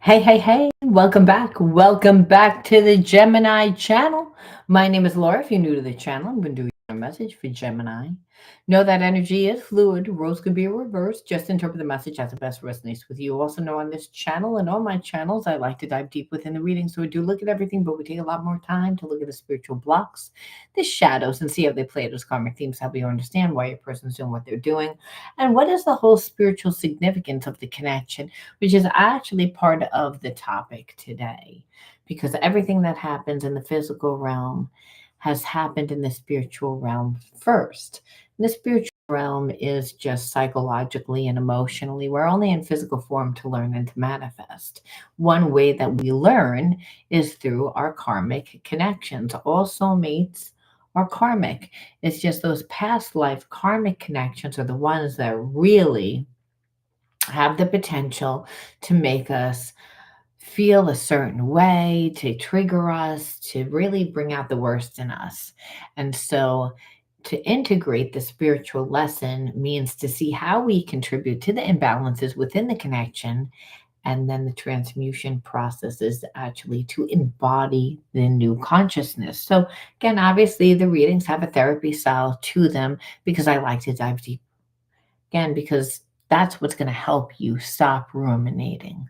Hey, hey, hey, welcome back. Welcome back to the Gemini channel. My name is Laura. If you're new to the channel, I'm going to do a message for Gemini. Know that energy is fluid. Roles could be reversed. Just interpret the message as it best resonates with you. Also know on this channel and on my channels, I like to dive deep within the reading. So we do look at everything, but we take a lot more time to look at the spiritual blocks, the shadows, and see how they play those karmic themes, help you understand why a person's doing what they're doing, and what is the whole spiritual significance of the connection, which is actually part of the topic today, because everything that happens in the physical realm has happened in the spiritual realm first. And the spiritual realm is just psychologically and emotionally. We're only in physical form to learn and to manifest. One way that we learn is through our karmic connections. All soulmates are karmic. It's just those past life karmic connections are the ones that really have the potential to make us feel a certain way, to trigger us, to really bring out the worst in us. And so to integrate the spiritual lesson means to see how we contribute to the imbalances within the connection. And then the transmutation process is actually to embody the new consciousness. So, again, obviously, the readings have a therapy style to them because I like to dive deep. Again, because that's what's going to help you stop ruminating.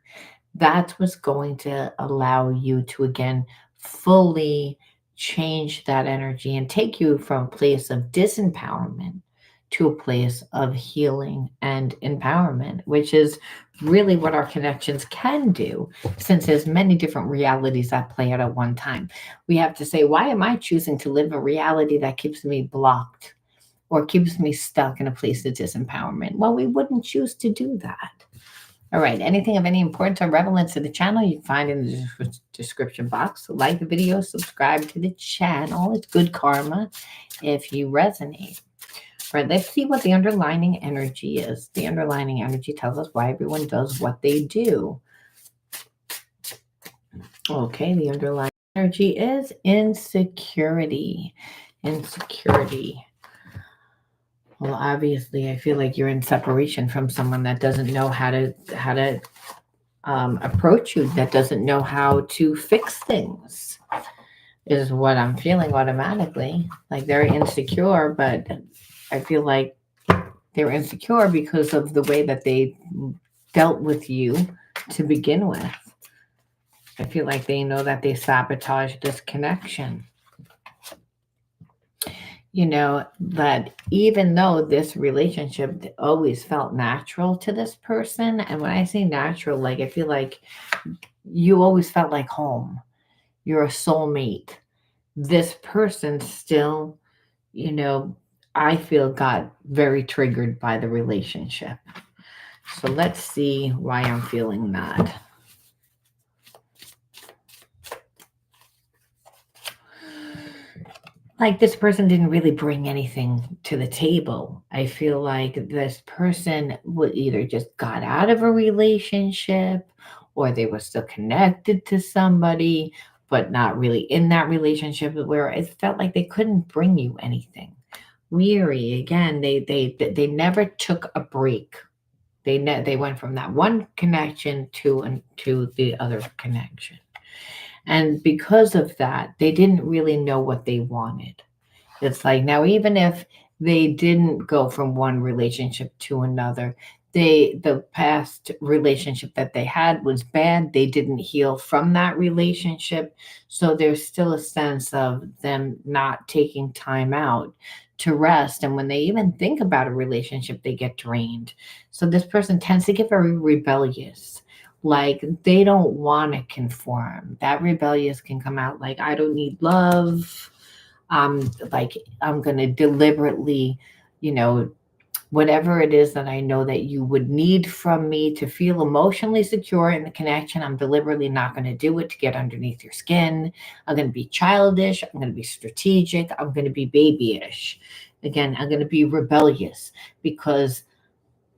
That's what's going to allow you to, again, fully change that energy and take you from a place of disempowerment to a place of healing and empowerment, which is really what our connections can do, since there's many different realities that play out at one time. We have to say, why am I choosing to live a reality that keeps me blocked or keeps me stuck in a place of disempowerment? Well, we wouldn't choose to do that. All right. Anything of any importance or relevance to the channel, you can find in the description box. Like the video, subscribe to the channel. It's good karma if you resonate. All right. Let's see what the underlining energy is. The underlining energy tells us why everyone does what they do. Okay. The underlying energy is insecurity. Insecurity. Well, obviously, I feel like you're in separation from someone that doesn't know how to approach you, that doesn't know how to fix things, is what I'm feeling automatically. Like they're insecure, but I feel like they're insecure because of the way that they dealt with you to begin with. I feel like they know that they sabotaged this connection. That even though this relationship always felt natural to this person, and when I say natural, like I feel like you always felt like home, you're a soulmate. This person still, you know, I feel got very triggered by the relationship. So let's see why I'm feeling that. Like this person didn't really bring anything to the table. I feel like this person would either just got out of a relationship or they were still connected to somebody, but not really in that relationship, where it felt like they couldn't bring you anything. Weary again, they never took a break. They went from that one connection to the other connection. And because of that, they didn't really know what they wanted. It's like now, even if they didn't go from one relationship to another, the past relationship that they had was bad. They didn't heal from that relationship. So there's still a sense of them not taking time out to rest. And when they even think about a relationship, they get drained. So this person tends to get very rebellious. Like they don't want to conform. That rebellious can come out like, I don't need love. Like I'm going to deliberately, you know, whatever it is that I know that you would need from me to feel emotionally secure in the connection, I'm deliberately not going to do it to get underneath your skin. I'm going to be childish. I'm going to be strategic. I'm going to be babyish. Again, I'm going to be rebellious because,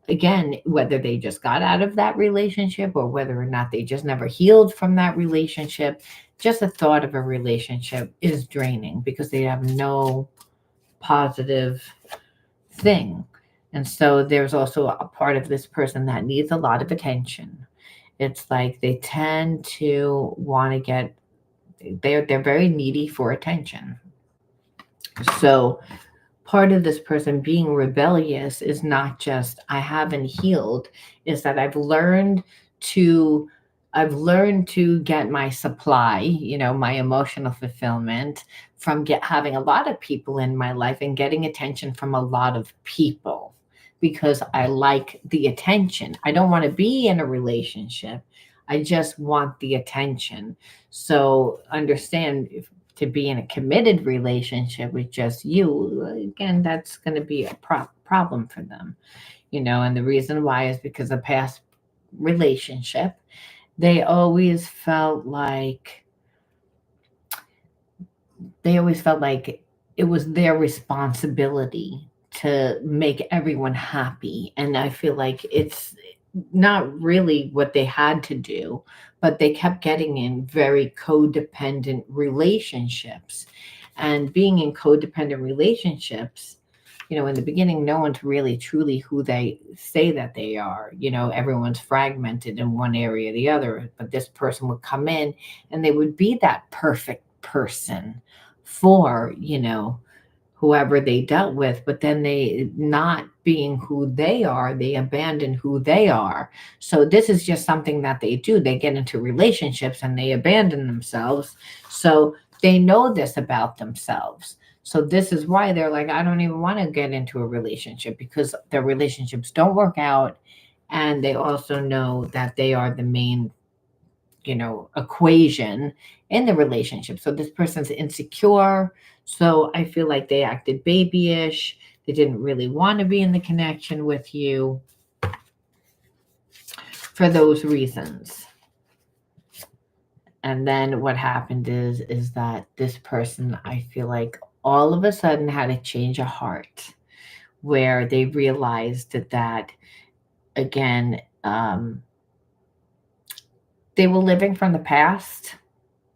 again, whether they just got out of that relationship or whether or not they just never healed from that relationship, just the thought of a relationship is draining because they have no positive thing. And so there's also a part of this person that needs a lot of attention. It's like they tend to want to get, they're very needy for attention. So part of this person being rebellious is not just I haven't healed, is that to I've learned to get my supply, my emotional fulfillment from get having a lot of people in my life and getting attention from a lot of people because I like the attention. I don't want to be in a relationship. I just want the attention. So understand, if to be in a committed relationship with just you, again, that's going to be a problem for them, and the reason why is because the past relationship, they always felt like they always felt like it was their responsibility to make everyone happy. And I feel like it's not really what they had to do, but they kept getting in very codependent relationships. And being in codependent relationships, in the beginning, no one's really truly who they say that they are. Everyone's fragmented in one area or the other, but this person would come in and they would be that perfect person for, whoever they dealt with, but then they not being who they are, they abandon who they are. So this is just something that they do. They get into relationships and they abandon themselves. So they know this about themselves. So this is why they're like, I don't even want to get into a relationship because their relationships don't work out. And they also know that they are the main, equation in the relationship. So this person's insecure. So I feel like they acted babyish. They didn't really want to be in the connection with you for those reasons. And then what happened is that this person, I feel like all of a sudden had a change of heart where they realized that again, they were living from the past,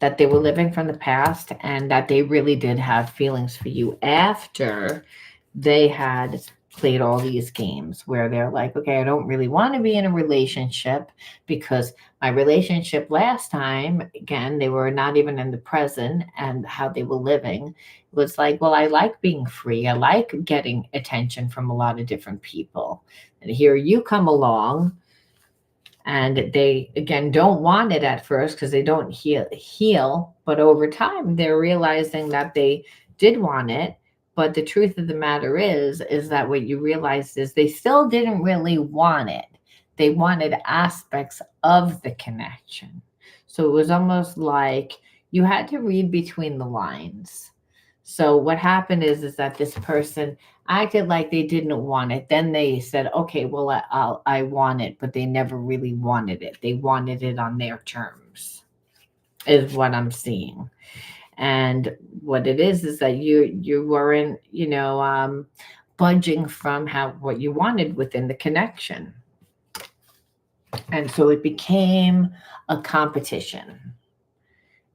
that they were living from the past and that they really did have feelings for you after they had played all these games where they're like, okay, I don't really want to be in a relationship because my relationship last time, again, they were not even in the present and how they were living was like, well, I like being free. I like getting attention from a lot of different people. And here you come along and they again don't want it at first because they don't heal, but over time they're realizing that they did want it. But the truth of the matter is that what you realize is they still didn't really want it. They wanted aspects of the connection. So it was almost like you had to read between the lines. So what happened is that this person acted like they didn't want it. Then they said, okay, well, I want it, but they never really wanted it. They wanted it on their terms, is what I'm seeing. And what it is that you weren't, budging from how what you wanted within the connection. And so it became a competition.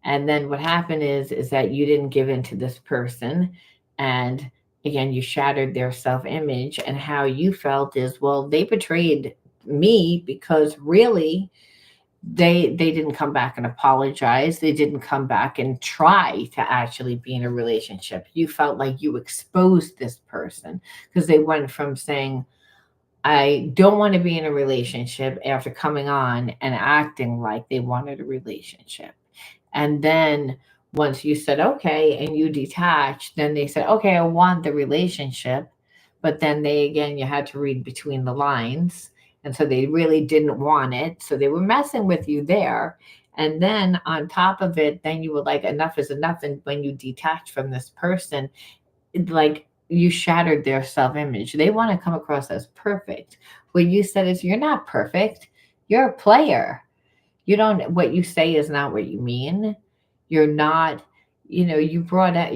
And then what happened is that you didn't give in to this person. And again, you shattered their self-image. And how you felt is, well, they betrayed me because really they didn't come back and apologize. They didn't come back and try to actually be in a relationship. You felt like you exposed this person because they went from saying, I don't want to be in a relationship after coming on and acting like they wanted a relationship. And then once you said okay and you detached, then they said, okay, I want the relationship. But then they again, you had to read between the lines. And so they really didn't want it. So they were messing with you there. And then on top of it, then you were like, enough is enough. And when you detach from this person, like you shattered their self-image. They want to come across as perfect. What you said is, you're not perfect. You're a player. You don't, what you say is not what you mean. You're not, you brought out,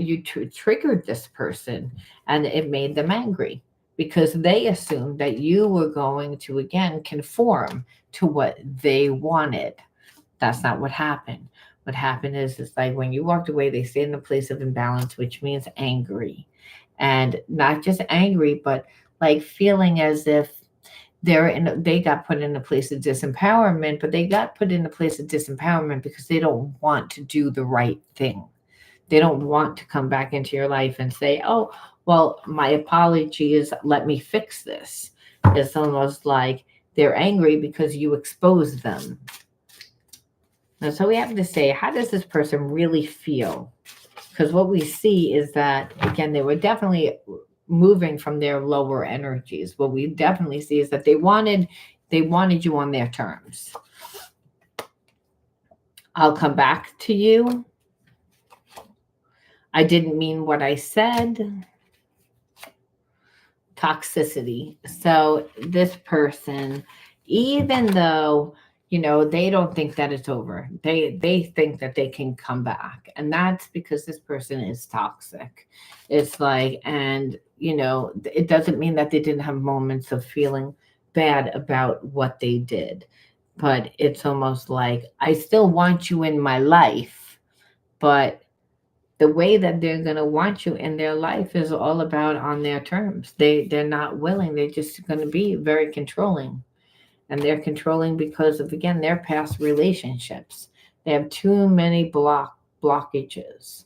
triggered this person and it made them angry because they assumed that you were going to again conform to what they wanted. That's not what happened. What happened is it's like when you walked away, they stayed in a place of imbalance, which means angry. And not just angry, but like feeling as if they got put in a place of disempowerment, but they got put in a place of disempowerment because they don't want to do the right thing. They don't want to come back into your life and say, oh, well, my apology is let me fix this. It's almost like they're angry because you exposed them. And so we have to say, how does this person really feel? Because what we see is that, again, they were definitely moving from their lower energies. What we definitely see is that they wanted you on their terms. I'll come back to you. I didn't mean what I said. Toxicity. So this person, even though they don't think that it's over, they think that they can come back, and that's because this person is toxic. It's like, and it doesn't mean that they didn't have moments of feeling bad about what they did, but it's almost like, I still want you in my life, but the way that they're going to want you in their life is all about on their terms. They're not willing. They're just going to be very controlling, and they're controlling because of, again, their past relationships. They have too many blockages.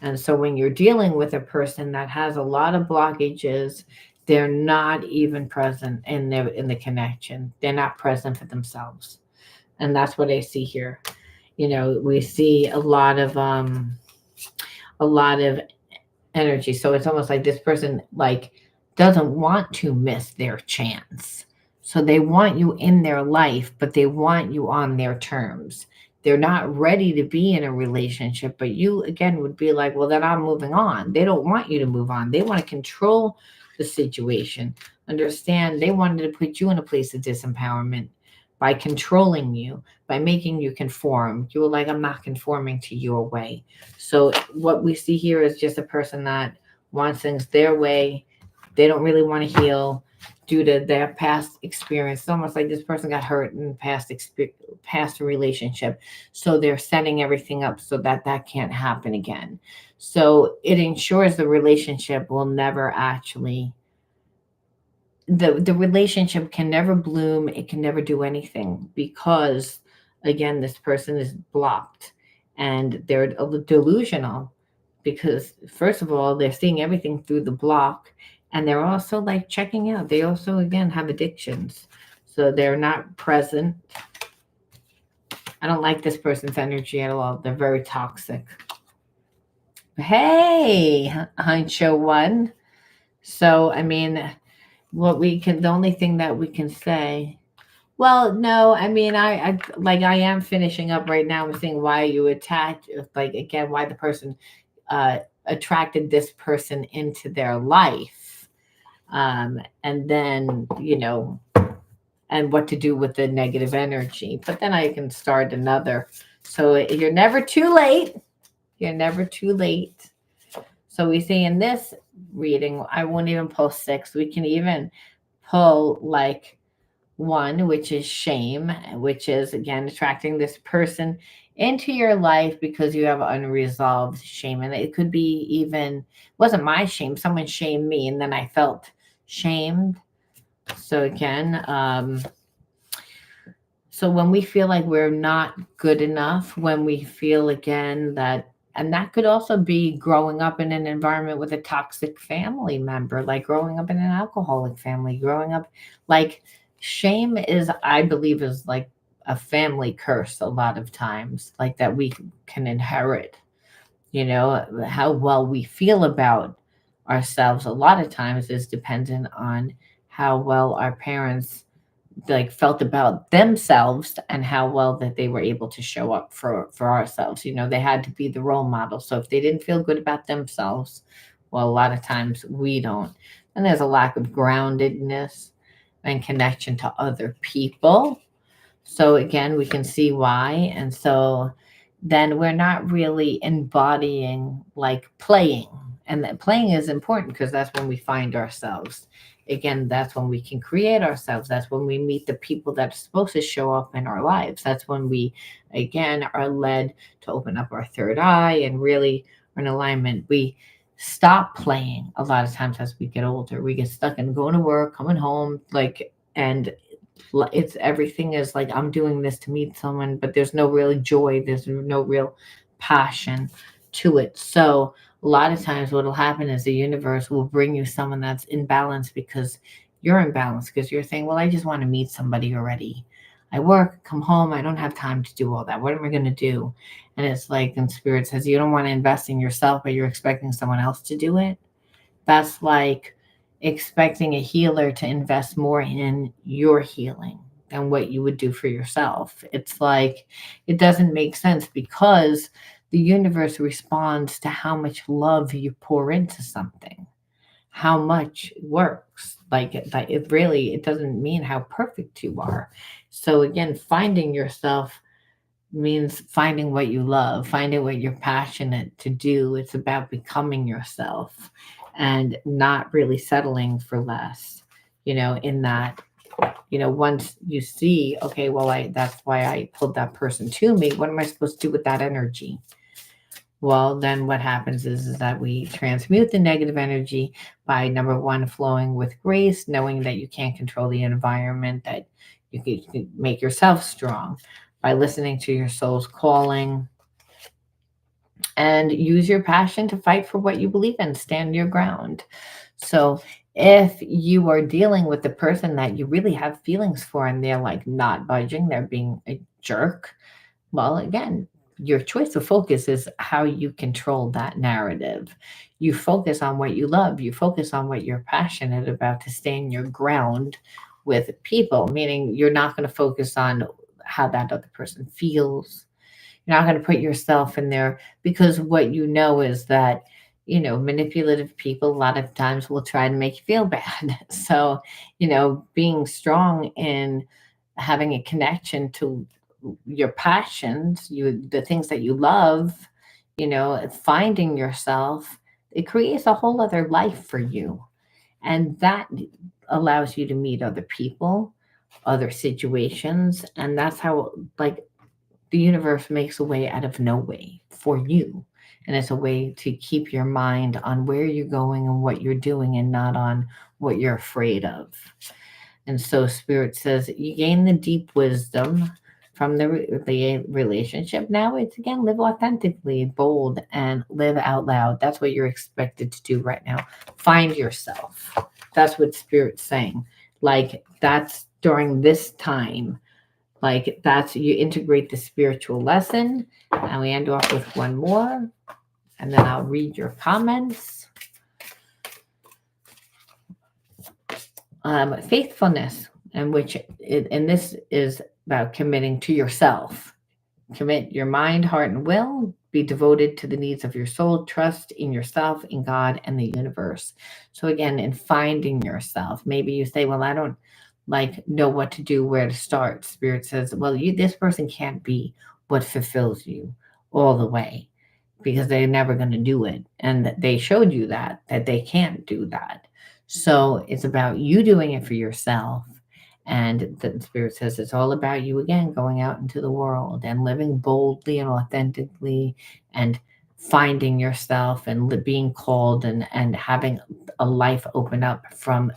And so when you're dealing with a person that has a lot of blockages, they're not even present in the connection. They're not present for themselves. And that's what I see here. We see a lot of energy. So it's almost like this person like doesn't want to miss their chance. So they want you in their life, but they want you on their terms. They're not ready to be in a relationship, but you again would be like, well, then I'm moving on. They don't want you to move on. They want to control the situation. Understand, they wanted to put you in a place of disempowerment by controlling you, by making you conform. You were like, I'm not conforming to your way. So what we see here is just a person that wants things their way. They don't really want to heal due to their past experience. It's almost like this person got hurt in past relationship. So they're setting everything up so that that can't happen again. So it ensures the relationship will never actually the relationship can never bloom. It can never do anything because, again, this person is blocked and they're delusional because, first of all, they're seeing everything through the block, and they're also like checking out. They also, again, have addictions, so they're not present. I don't like this person's energy at all. They're very toxic. Hey, Huncho one. So I mean, the only thing that we can say, well, no, I mean, I am finishing up right now. I'm saying why you attacked, like, again, why the person attracted this person into their life, and then and what to do with the negative energy. But then I can start another. So you're never too late. You're never too late. So we see in this reading, I won't even pull 6. We can even pull like 1, which is shame, which is, again, attracting this person into your life because you have unresolved shame. And it could be even, it wasn't my shame, someone shamed me and then I felt shamed. So again, so when we feel like we're not good enough, when we feel, again, that, and that could also be growing up in an environment with a toxic family member, like growing up in an alcoholic family, growing up, like, shame is, I believe, is like a family curse a lot of times, like that we can inherit. How well we feel about ourselves a lot of times is dependent on how well our parents like felt about themselves and how well that they were able to show up for ourselves. They had to be the role model. So if they didn't feel good about themselves, well, a lot of times we don't. And there's a lack of groundedness and connection to other people. So again, we can see why. And so then we're not really embodying, like, playing. And that playing is important because that's when we find ourselves. Again, that's when we can create ourselves. That's when we meet the people that are supposed to show up in our lives. That's when we, again, are led to open up our third eye and really are in alignment. We stop playing a lot of times as we get older. We get stuck in going to work, coming home, like And it's everything is like, I'm doing this to meet someone, but there's no real joy, there's no real passion to it. So a lot of times what will happen is the universe will bring you someone that's in balance because you're in balance, because you're saying, well, I just want to meet somebody already. I work, come home, I don't have time to do all that. What am I going to do? And it's like, and spirit says, you don't want to invest in yourself, but you're expecting someone else to do it. That's like expecting a healer to invest more in your healing than what you would do for yourself. It's like it doesn't make sense, because the universe responds to how much love you pour into something, how much works. Like it really, it doesn't mean how perfect you are. So again, finding yourself means finding what you love, finding what you're passionate to do. It's about becoming yourself and not really settling for less. In that, once you see, okay, well, that's why I pulled that person to me. What am I supposed to do with that energy? Well, then what happens is that we transmute the negative energy by, number one, flowing with grace, knowing that you can't control the environment, that you can make yourself strong by listening to your soul's calling, and use your passion to fight for what you believe in, stand your ground. So if you are dealing with the person that you really have feelings for and they're like not budging, they're being a jerk, well, again, your choice of focus is how you control that narrative. You focus on what you love, you focus on what you're passionate about to stand your ground with people, meaning you're not going to focus on how that other person feels. You're not going to put yourself in there, because what you know is that, manipulative people a lot of times will try to make you feel bad. So, being strong in having a connection to your passions, the things that you love, finding yourself, it creates a whole other life for you. And that allows you to meet other people, other situations. And that's how, like, the universe makes a way out of no way for you. And it's a way to keep your mind on where you're going and what you're doing, and not on what you're afraid of. And so Spirit says you gain the deep wisdom from the relationship. Now it's, again, live authentically, bold, and live out loud. That's what you're expected to do right now. Find yourself. That's what Spirit's saying. Like, that's during this time. Like, that's, you integrate the spiritual lesson. And we end off with one more, and then I'll read your comments. Faithfulness, and this is about committing to yourself. Commit your mind, heart, and will. Be devoted to the needs of your soul. Trust in yourself, in God, and the universe. So again, in finding yourself, maybe you say, well, I don't like know what to do, where to start. Spirit says, well, this person can't be what fulfills you all the way, because they're never going to do it. And they showed you that they can't do that. So it's about you doing it for yourself. And the Spirit says it's all about you, again, going out into the world and living boldly and authentically, and finding yourself, and being called, and having a life open up from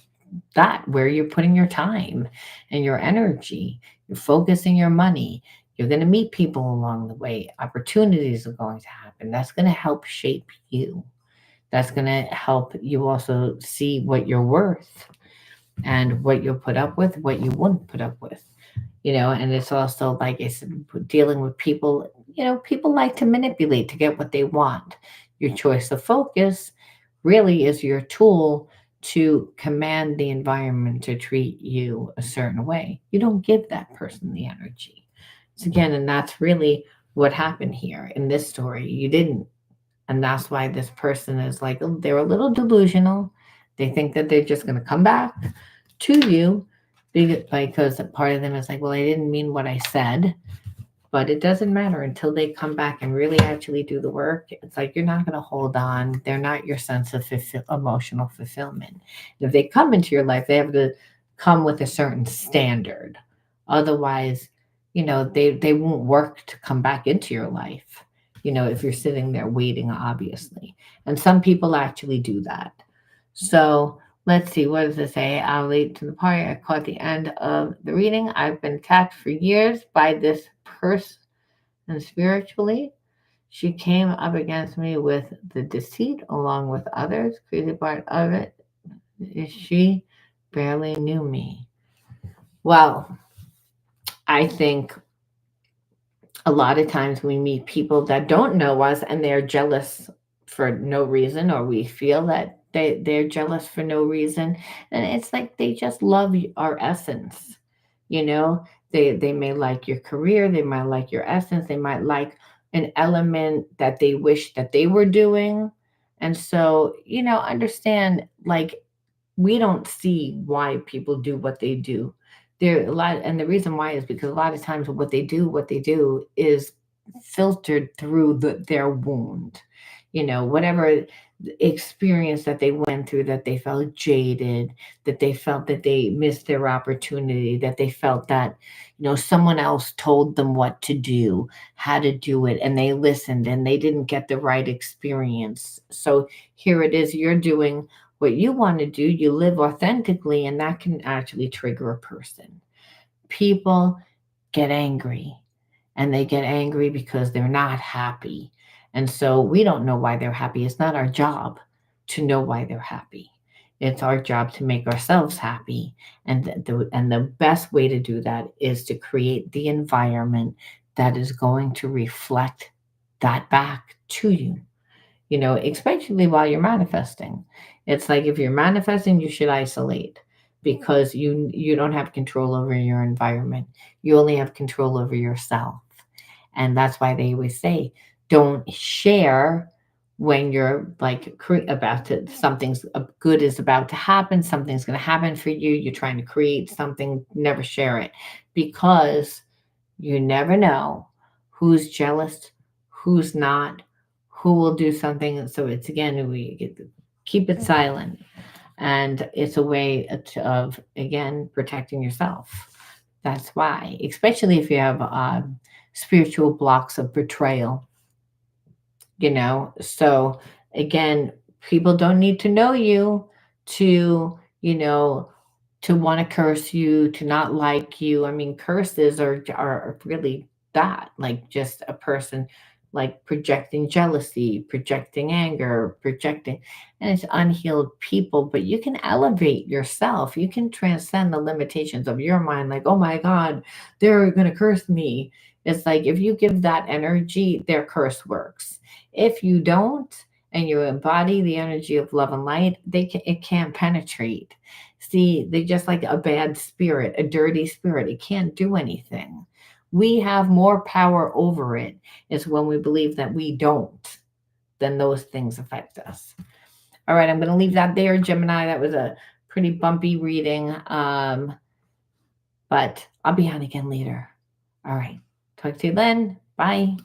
that, where you're putting your time and your energy, you're focusing your money. You're going to meet people along the way. Opportunities are going to happen. That's going to help shape you. That's going to help you also see what you're worth, and what you'll put up with, what you wouldn't put up with. And it's also, like I said, dealing with people. People like to manipulate to get what they want. Your choice of focus really is your tool to command the environment to treat you a certain way. You don't give that person the energy. So again, and that's really what happened here in this story. You didn't. And that's why this person is like, they're a little delusional. They think that they're just going to come back to you, because part of them is like, well, I didn't mean what I said. But it doesn't matter until they come back and really actually do the work. It's like, you're not going to hold on. They're not your sense of emotional fulfillment. If they come into your life, they have to come with a certain standard. Otherwise, they won't work to come back into your life, if you're sitting there waiting, obviously. And some people actually do that. So Let's see, what does it say? I'm late to the party. I caught the end of the reading. I've been attacked for years by this person spiritually. She came up against me with the deceit along with others. Crazy part of it is she barely knew me. Well, I think a lot of times we meet people that don't know us and they're jealous for no reason, or we feel that they're jealous for no reason. And it's like they just love our essence. You know, they may like your career, they might like your essence, they might like an element that they wish that they were doing. And so, understand, like, we don't see why people do what they do. There a lot, and the reason why is because a lot of times what they do is filtered through their wound. Whatever experience that they went through, that they felt jaded, that they felt that they missed their opportunity, that they felt that someone else told them what to do, how to do it, and they listened and they didn't get the right experience. So here it is, you're doing what you want to do, you live authentically, and that can actually trigger a person. People get angry, and they get angry because they're not happy. And so we don't know why they're happy. It's not our job to know why they're happy. It's our job to make ourselves happy. And the best way to do that is to create the environment that is going to reflect that back to you, especially while you're manifesting. It's like if you're manifesting, you should isolate because you don't have control over your environment. You only have control over yourself. And that's why they always say, don't share when you're like about to something's good is about to happen, something's going to happen for you, you're trying to create something, never share it, because you never know who's jealous, who's not, who will do something. So it's, again, we get to keep it silent, and it's a way of, again, protecting yourself. That's why, especially if you have spiritual blocks of betrayal, So again, people don't need to know you to, to want to curse you, to not like you. I mean, curses are really that, like just a person like projecting jealousy, projecting anger, projecting, and it's unhealed people. But you can elevate yourself. You can transcend the limitations of your mind. Like, oh my God, they're going to curse me. It's like if you give that energy, their curse works. If you don't, and you embody the energy of love and light, it can't penetrate. See, they just like a bad spirit, a dirty spirit. It can't do anything. We have more power over it. Is when we believe that we don't, then those things affect us. All right, I'm going to leave that there, Gemini. That was a pretty bumpy reading, but I'll be on again later. All right, talk to you then. Bye.